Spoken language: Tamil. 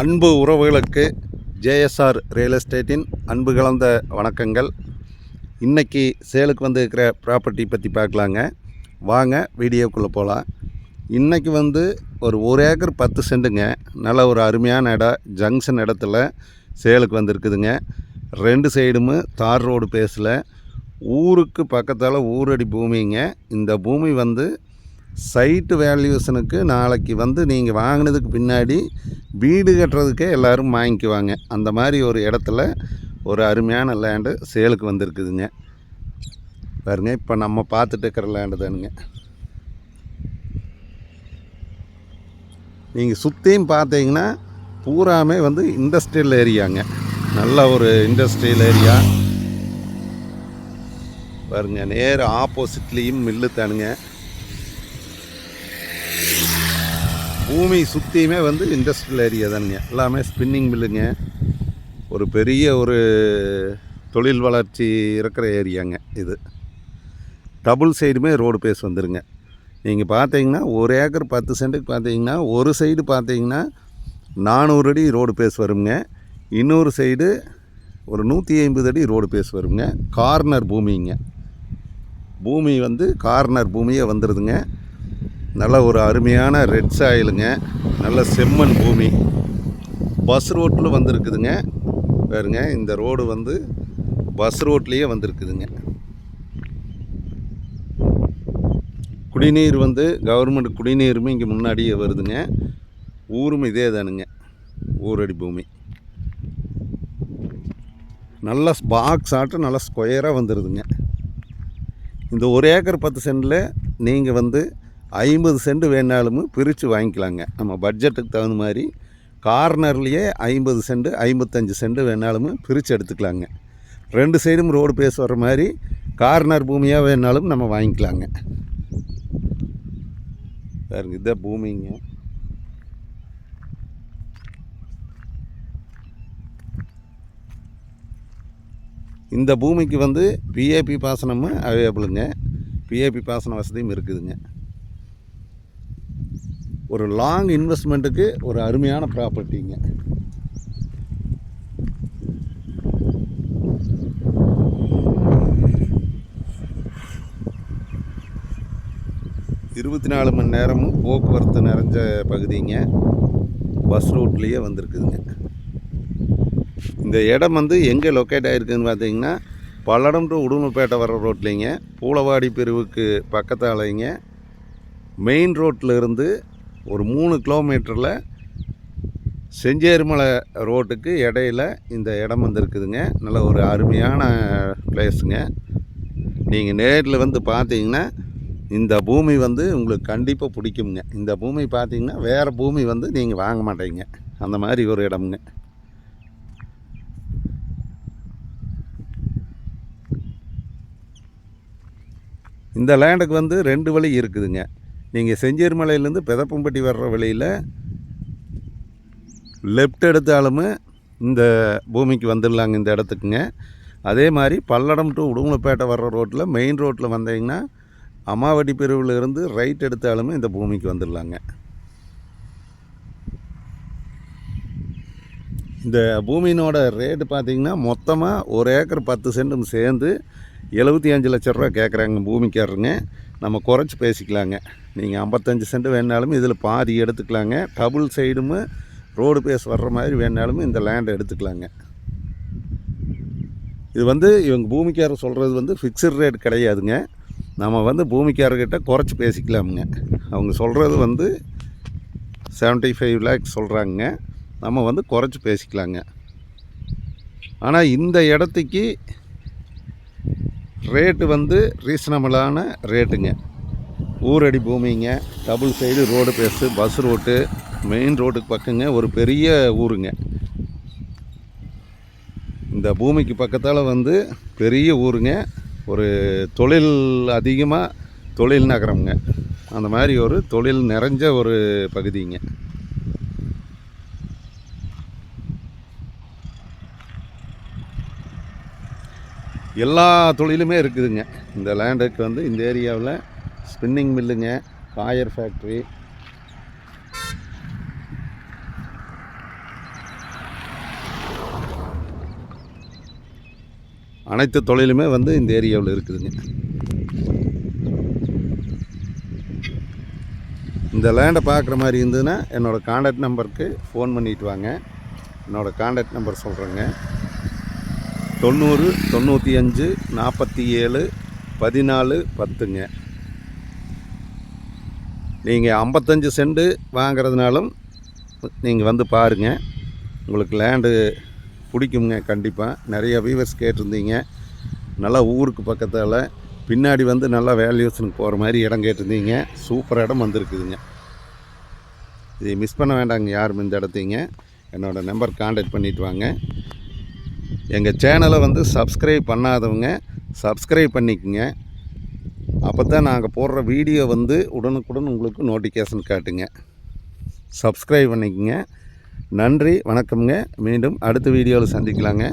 அன்பு உறவுகளுக்கு ஜேஎஸ்ஆர் ரியல் எஸ்டேட்டின் அன்பு கலந்த வணக்கங்கள். இன்றைக்கி சேலுக்கு இருக்கிற ப்ராப்பர்ட்டி பற்றி பார்க்கலாங்க. வாங்க வீடியோக்குள்ளே போகலாம். இன்றைக்கி ஒரு 1 ஏக்கர் 10 சென்ட்டுங்க. நல்ல ஒரு அருமையான இடம், ஜங்ஷன் இடத்துல சேலுக்கு வந்திருக்குதுங்க. 2 சைடுமே தார் ரோடு பேஸில் ஊருக்கு பக்கத்தால் ஊரடி பூமிங்க. இந்த பூமி சைட்டு வேல்யூஷனுக்கு நாளைக்கு நீங்கள் வாங்கினதுக்கு பின்னாடி வீடு கட்டுறதுக்கே எல்லோரும் வாங்கிக்குவாங்க. அந்த மாதிரி ஒரு இடத்துல ஒரு அருமையான லேண்டு சேலுக்கு வந்திருக்குதுங்க. பாருங்க, இப்போ நம்ம பார்த்துட்டு இருக்கிற லேண்டு தானுங்க. நீங்கள் சுற்றியும் பார்த்தீங்கன்னா பூராமே இண்டஸ்ட்ரியல் ஏரியாங்க. நல்ல ஒரு இண்டஸ்ட்ரியல் ஏரியா பாருங்க. நேர் ஆப்போசிட்லேயும் மில்லு தானுங்க. பூமி சுற்றியுமே இண்டஸ்ட்ரியல் ஏரியா தானுங்க. எல்லாமே ஸ்பின்னிங் மில்லுங்க. ஒரு பெரிய ஒரு தொழில் வளர்ச்சி இருக்கிற ஏரியாங்க இது. டபுள் சைடுமே ரோடு பேஸ் வந்துருங்க. நீங்கள் பார்த்தீங்கன்னா 1 ஏக்கர் 10 சென்ட்டுக்கு பார்த்தீங்கன்னா ஒரு சைடு பார்த்தீங்கன்னா 400 அடி ரோடு பேஸ் வருங்க. இன்னொரு சைடு ஒரு 150 அடி ரோடு பேஸ் வருங்க. கார்னர் பூமிங்க. பூமி கார்னர் பூமியே வந்துடுதுங்க. நல்ல ஒரு அருமையான ரெட் சாயிலுங்க. நல்ல செம்மண் பூமி. பஸ் ரோட்டில் வந்திருக்குதுங்க. பாருங்க, இந்த ரோடு பஸ் ரோட்லேயே வந்திருக்குதுங்க. குடிநீர் கவர்மெண்ட் குடிநீருமே இங்கே முன்னாடியே வருதுங்க. ஊரும் இதே தானுங்க, ஊரடி பூமி. நல்லா பாக்ஸ் ஆட்டம் நல்லா ஸ்கொயராக வந்துடுதுங்க. இந்த 1 ஏக்கர் 10 சென்டில் நீங்கள் 50 சென்ட் வேணாலும் பிரித்து வாங்கிக்கலாங்க. நம்ம பட்ஜெட்டுக்கு தகுந்த மாதிரி கார்னர்லேயே 50 சென்ட் 55 சென்ட் வேணாலும் பிரித்து எடுத்துக்கலாங்க. 2 சைடும் ரோடு பேஸ் வர்ற மாதிரி கார்னர் பூமியாக வேணாலும் நம்ம வாங்கிக்கலாங்க. பாருங்க, இதான் பூமிங்க. இந்த பூமிக்கு பிஏபி பாசனமும் அவைலபிளுங்க. பிஏபி பாசன வசதியும் இருக்குதுங்க. ஒரு லாங் இன்வெஸ்ட்மெண்ட்டுக்கு ஒரு அருமையான ப்ராப்பர்ட்டிங்க. இருபத்தி 4 மணி நேரமும் போக்குவரத்து நிறைஞ்ச பகுதிங்க. பஸ் ரூட்லேயே வந்திருக்குதுங்க. இந்த இடம் எங்கே லொக்கேட் ஆகிருக்குதுன்னு பார்த்தீங்கன்னா பல்லடம் டு உடுமல்பேட்டை வர ரோட்லேங்க. பூளவாடி பிரிவுக்கு பக்கத்தாலேங்க. மெயின் ரோட்டில் இருந்து ஒரு 3 கிலோமீட்டரில் செஞ்சேரிமலை ரோட்டுக்கு இடையில இந்த இடம் இருக்குதுங்க. நல்ல ஒரு அருமையான பிளேஸுங்க. நீங்கள் நேரில் பார்த்தீங்கன்னா இந்த பூமி உங்களுக்கு கண்டிப்பாக பிடிக்குங்க. இந்த பூமி பார்த்தீங்கன்னா வேறு பூமி நீங்கள் வாங்க மாட்டீங்க. அந்த மாதிரி ஒரு இடமுங்க. இந்த லேண்டுக்கு 2 வழி இருக்குதுங்க. நீங்கள் செஞ்சேரிமலையிலேருந்து பெதப்பம்பட்டி வர்ற வழியில் லெஃப்ட் எடுத்தாலும் இந்த பூமிக்கு வந்துடலாங்க, இந்த இடத்துக்குங்க. அதே மாதிரி பல்லடம் டு உடுமலைப்பேட்டை வர்ற ரோட்டில் மெயின் ரோட்டில் வந்தீங்கன்னா அம்மாவடி பிரிவில் இருந்து ரைட் எடுத்தாலும் இந்த பூமிக்கு வந்துடலாங்க. இந்த பூமியினோட ரேட்டு பார்த்திங்கன்னா மொத்தமாக 1 ஏக்கர் 10 சென்டும் சேர்ந்து 75 லட்ச ரூபா கேட்குறாங்க பூமிக்காரருங்க. நம்ம குறைச்சி பேசிக்கலாங்க. நீங்கள் 55 சென்ட் வேணாலும் இதில் பாதி எடுத்துக்கலாங்க. டபுள் சைடும் ரோடு பேஸ் வர்ற மாதிரி வேணாலும் இந்த லேண்டை எடுத்துக்கலாங்க. இது இவங்க பூமிக்காரர் சொல்கிறது ஃபிக்ஸட் ரேட் கிடையாதுங்க. நம்ம பூமிக்காரர்கிட்ட குறைச்சி பேசிக்கலாமுங்க. அவங்க சொல்கிறது 75 லேக்ஸ் சொல்கிறாங்க. நம்ம குறைச்சி பேசிக்கலாங்க. ஆனால் இந்த இடத்துக்கு ரேட்டு ரீசனபிளான ரேட்டுங்க. ஊரடி பூமிங்க. டபுள் சைடு ரோடு பேஸு, பஸ் ரோட்டு, மெயின் ரோட்டுக்கு பக்கங்க. ஒரு பெரிய ஊருங்க. இந்த பூமிக்கு பக்கத்தால் பெரிய ஊருங்க. ஒரு தொழில் அதிகமாக தொழில் நகரம்ங்க. அந்த மாதிரி ஒரு தொழில் நிறைஞ்ச ஒரு பகுதிங்க. எல்லா தொழிலுமே இருக்குதுங்க இந்த லேண்டுக்கு. இந்த ஏரியாவில் ஸ்பின்னிங் மில்லுங்க, காயர் ஃபேக்ட்ரி, அனைத்து தொழிலுமே வந்து இந்த ஏரியாவில் இருக்குதுங்க. இந்த லேண்டை பார்க்குற மாதிரி இருந்ததுன்னா என்னோடய கான்டாக்ட் நம்பருக்கு ஃபோன் பண்ணிட்டு வாங்க. என்னோடய கான்டாக்ட் நம்பர் சொல்கிறேங்க. 90 95 47 14 10ங்க. நீங்கள் 55 சென்ட் வாங்கிறதுனாலும் நீங்கள் வந்து பாருங்கள். உங்களுக்கு லேண்டு பிடிக்குங்க கண்டிப்பாக. நிறைய வியூவர்ஸ் கேட்டிருந்தீங்க. நல்லா ஊருக்கு பக்கத்தால் பின்னாடி வந்து நல்லா வேல்யூஷனுக்கு போகிற மாதிரி இடம் கேட்டிருந்தீங்க. சூப்பர் இடம் வந்திருக்குதுங்க. இதை மிஸ் பண்ண வேண்டாங்க யாரும் இந்த இடத்தைங்க. என்னோடய நம்பர் கான்டாக்ட் பண்ணிவிட்டு வாங்க. எங்கள் சேனலை வந்து சப்ஸ்கிரைப் பண்ணாதவங்க சப்ஸ்கிரைப் பண்ணிக்கோங்க. அப்போ தான் நாங்கள் போடுற வீடியோ வந்து உடனுக்குடன் உங்களுக்கு நோட்டிஃபிகேஷன் காட்டுங்க. சப்ஸ்கிரைப் பண்ணிக்கோங்க. நன்றி, வணக்கம்ங்க. மீண்டும் அடுத்த வீடியோவில் சந்திக்கலாங்க.